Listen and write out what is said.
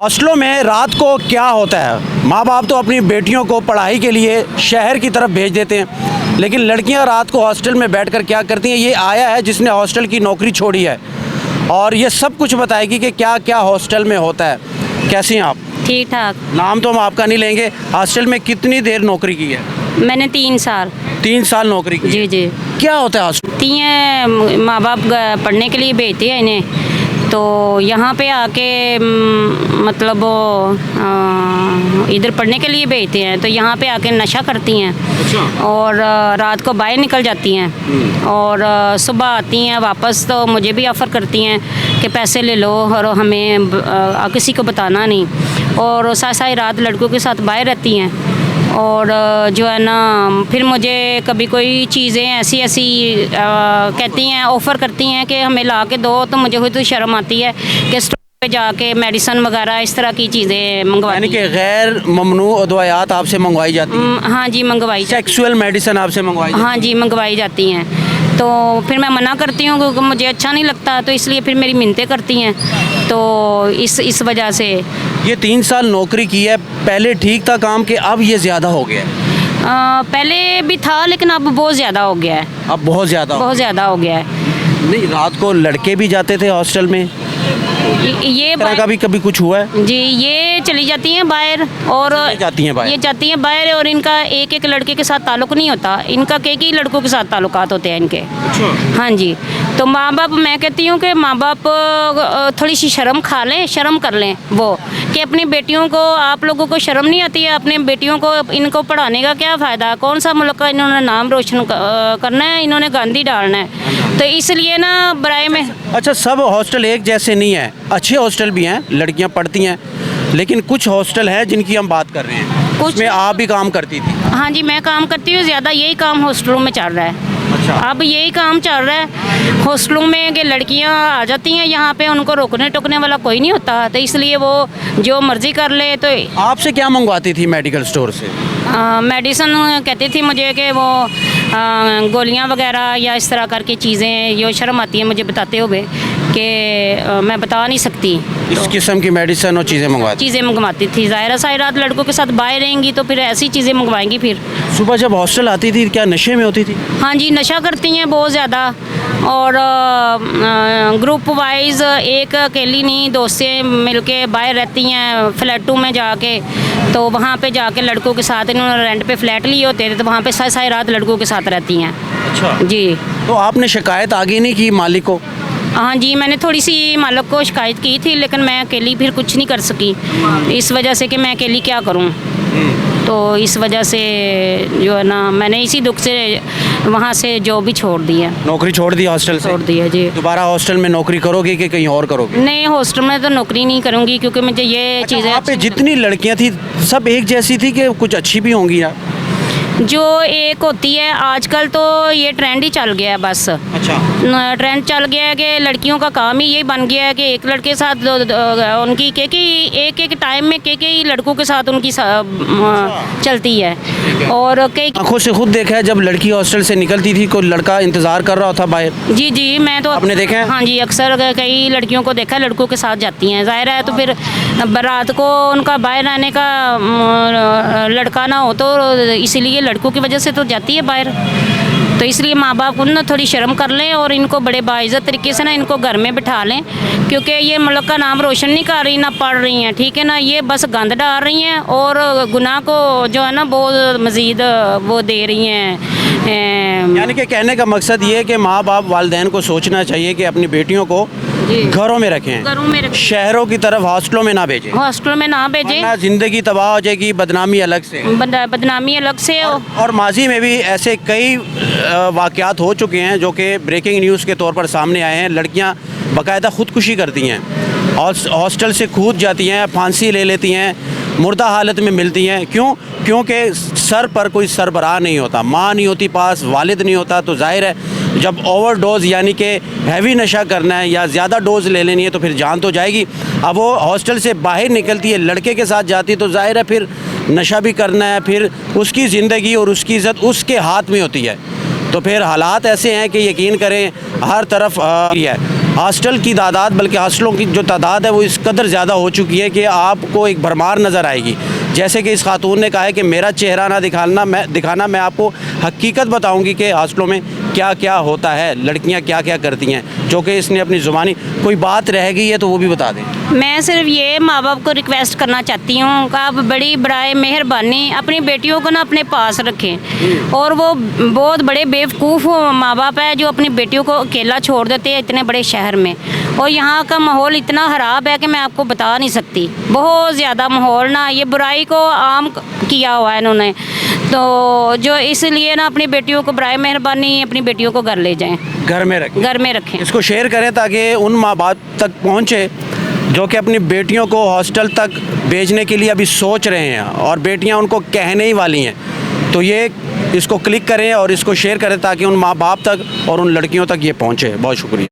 हॉस्टलों में रात को क्या होता है? माँ बाप तो अपनी बेटियों को पढ़ाई के लिए शहर की तरफ भेज देते हैं, लेकिन लड़कियां रात को हॉस्टल में बैठकर क्या करती हैं? ये आया है जिसने हॉस्टल की नौकरी छोड़ी है और ये सब कुछ बताएगी कि क्या क्या हॉस्टल में होता है। कैसी हैं आप? ठीक ठाक। नाम तो हम आपका नहीं लेंगे। हॉस्टल में कितनी देर नौकरी की है? मैंने 3 साल। 3 साल नौकरी की। जी जी। क्या होता है हॉस्टल? माँ बाप पढ़ने के लिए भेजते हैं इन्हें, तो यहाँ पे आके मतलब इधर पढ़ने के लिए भेजते हैं, तो यहाँ पे आके नशा करती हैं। अच्छा। और रात को बाहर निकल जाती हैं और सुबह आती हैं वापस, तो मुझे भी ऑफ़र करती हैं कि पैसे ले लो और हमें किसी को बताना नहीं, और सारी रात लड़कों के साथ बाहर रहती हैं। और जो है ना, फिर मुझे कभी कोई चीज़ें ऐसी कहती हैं, ऑफ़र करती हैं कि हमें ला के दो, तो मुझे हुई तो शर्म आती है कि स्टोर पे जाके मेडिसिन वगैरह इस तरह की चीज़ें मंगवाती यानी कि गैर ममनू अदवायात आपसे मंगवाई जाती हैं? हाँ जी, मंगवाई सेक्सुअल मेडिसिन आपसे मंगवाई जाती हाँ जी, मंगवाई जाती हैं। तो फिर मैं मना करती हूँ क्योंकि मुझे अच्छा नहीं लगता, तो इसलिए फिर मेरी मिन्नतें करती हैं, तो इस वजह से। ये 3 साल नौकरी की है, पहले ठीक था काम के अब ये ज़्यादा हो गया है? पहले भी था लेकिन अब बहुत ज़्यादा हो गया है। अब बहुत ज़्यादा हो गया है। नहीं, रात को लड़के भी जाते थे हॉस्टल में? ये तरह का भी कभी कुछ हुआ है? जी, ये चली जाती हैं बाहर, और जाती हैं बाहर? ये जाती हैं बाहर, और इनका एक एक लड़के के साथ ताल्लुक़ नहीं होता, इनका कई लड़कों के साथ ताल्लुकात होते हैं इनके। अच्छा। हाँ जी। तो माँ बाप, मैं कहती हूँ कि माँ बाप थोड़ी सी शर्म खा लें, शर्म कर लें वो, कि अपनी बेटियों को, आप लोगों को शर्म नहीं आती है अपने बेटियों को, इनको पढ़ाने का क्या फ़ायदा? कौन सा मुल्क का इन्होंने नाम रोशन करना है, इन्होंने गांधी डालना है, तो इसलिए ना बराए में। अच्छा, सब हॉस्टल एक जैसे नहीं है, अच्छे हॉस्टल भी हैं, लड़कियां पढ़ती हैं, लेकिन कुछ हॉस्टल हैं जिनकी हम बात कर रहे हैं। कुछ में आप भी काम करती थी? हाँ जी, मैं काम करती हूँ, ज़्यादा यही काम हॉस्टलों में चल रहा है। अच्छा। अब यही काम चल रहा है हॉस्टलों में कि लड़कियां आ जाती हैं यहाँ पे, उनको रोकने टोकने वाला कोई नहीं होता, तो इसलिए वो जो मर्ज़ी कर ले। तो आपसे क्या मंगवाती थी मेडिकल स्टोर से? मेडिसिन कहती थी मुझे कि वो गोलियां वगैरह या इस तरह करके चीज़ें, ये शर्म आती है मुझे बताते हुए कि मैं बता नहीं सकती। इस किस्म की मेडिसिन और चीज़ें मंगवाती थी। ज़ाहिर सारी रात लड़कों के साथ बाहर रहेंगी तो फिर ऐसी चीज़ें मंगवाएंगी। फिर सुबह जब हॉस्टल आती थी क्या नशे में होती थी? हाँ जी, नशा करती हैं बहुत ज़्यादा, और ग्रुप वाइज, एक अकेली नहीं, दोस्तें मिलके बाहर रहती हैं फ्लैटों में जाके, तो वहाँ पे जाके लड़कों के साथ, इन्होंने रेंट पे फ्लैट लिए होते थे, तो वहाँ पे सारी रात लड़कों के साथ रहती हैं। अच्छा जी। तो आपने शिकायत आगे नहीं की मालिक को? हाँ जी, मैंने थोड़ी सी मालिक को शिकायत की थी, लेकिन मैं अकेली फिर कुछ नहीं कर सकी, इस वजह से कि मैं अकेली क्या करूँ, तो इस वजह से जो है ना, मैंने इसी दुख से वहाँ से जॉब भी छोड़ दी है। नौकरी छोड़ दी हॉस्टल से? छोड़ दी है जी। दोबारा हॉस्टल में नौकरी करोगे कि कहीं और करोगे? नहीं, हॉस्टल में तो नौकरी नहीं करूँगी, क्योंकि मुझे ये चीज़ें। वहाँ पे जितनी लड़कियाँ थी सब एक जैसी थी कि कुछ अच्छी भी होंगी यार? जो एक होती है आजकल, तो ये ट्रेंड ही चल गया है बस। अच्छा। ट्रेंड चल गया है कि लड़कियों का काम ही ये बन गया है कि एक लड़के के साथ उनकी एक टाइम में कई लड़कों के साथ उनकी चलती है। और कई आंखों से खुद देखा है, जब लड़की हॉस्टल से निकलती थी कोई लड़का इंतजार कर रहा था बाहर? जी जी, मैं तो आपने देखा है? हाँ जी, अक्सर कई लड़कियों को देखा है, लड़कों के साथ जाती हैं। ज़ाहिर है, तो फिर रात को उनका बाहर आने का लड़का ना हो, तो इसीलिए लड़कों की वजह से तो जाती है बाहर। तो इसलिए माँ बाप को ना थोड़ी शर्म कर लें और इनको बड़े बाइज़्ज़त तरीके से ना इनको घर में बिठा लें, क्योंकि ये मुल्क का नाम रोशन नहीं कर रही, ना पढ़ रही हैं, ठीक है ना, ये बस गंद डाल रही हैं और गुनाह को जो है ना बहुत मज़ीद वो दे रही हैं। यानी कि कहने का मकसद ये है कि माँ बाप वालिदैन को सोचना चाहिए कि अपनी बेटियों को घरों में रखें, शहरों की तरफ हॉस्टलों में ना भेजें। हॉस्टल में ना भेजें, वरना जिंदगी तबाह हो जाएगी, बदनामी अलग से। बदनामी अलग से। और माजी में भी ऐसे कई वाक़यात हो चुके हैं जो कि ब्रेकिंग न्यूज़ के तौर पर सामने आए हैं। लड़कियां बाकायदा ख़ुदकुशी करती हैं, हॉस्टल से कूद जाती हैं, फांसी ले लेती हैं, मुर्दा हालत में मिलती हैं। क्योंकि सर पर कोई सरबराह नहीं होता, माँ नहीं होती पास, वालिद नहीं होता, तो जाहिर है जब ओवरडोज़ यानी कि हैवी नशा करना है या ज़्यादा डोज ले लेनी है तो फिर जान तो जाएगी। अब वो हॉस्टल से बाहर निकलती है, लड़के के साथ जाती है, तो जाहिर है फिर नशा भी करना है, फिर उसकी ज़िंदगी और उसकी इज़्ज़त उसके हाथ में होती है। तो फिर हालात ऐसे हैं कि यकीन करें हर तरफ है। हॉस्टल की तादाद, बल्कि हॉस्टलों की जो तादाद है वो इस कदर ज़्यादा हो चुकी है कि आपको एक भरमार नज़र आएगी। जैसे कि इस खातून ने कहा है कि मेरा चेहरा ना दिखाना मैं आपको हकीकत बताऊंगी कि हॉस्टलों में क्या क्या होता है, लड़कियां क्या क्या करती हैं, जो कि इसने अपनी ज़ुबानी कोई बात रह गई है तो वो भी बता दें। मैं सिर्फ ये माँ बाप को रिक्वेस्ट करना चाहती हूँ कि आप बड़ी बराए मेहरबानी अपनी बेटियों को ना अपने पास रखें। और वो बहुत बड़े बेवकूफ़ माँ बाप है जो अपनी बेटियों को अकेला छोड़ देते हैं इतने बड़े शहर में। और यहाँ का माहौल इतना ख़राब है कि मैं आपको बता नहीं सकती, बहुत ज़्यादा माहौल ना, ये बुराई को आम किया हुआ है इन्होंने। तो जो इसलिए ना अपनी बेटियों को बराए मेहरबानी अपनी बेटियों को घर ले जाएं, घर में रखें, घर में रखें। इसको शेयर करें ताकि उन माँ बाप तक पहुँचे जो कि अपनी बेटियों को हॉस्टल तक भेजने के लिए अभी सोच रहे हैं और बेटियां उनको कहने ही वाली हैं। तो ये इसको क्लिक करें और इसको शेयर करें ताकि उन माँ बाप तक और उन लड़कियों तक ये पहुँचे। बहुत शुक्रिया।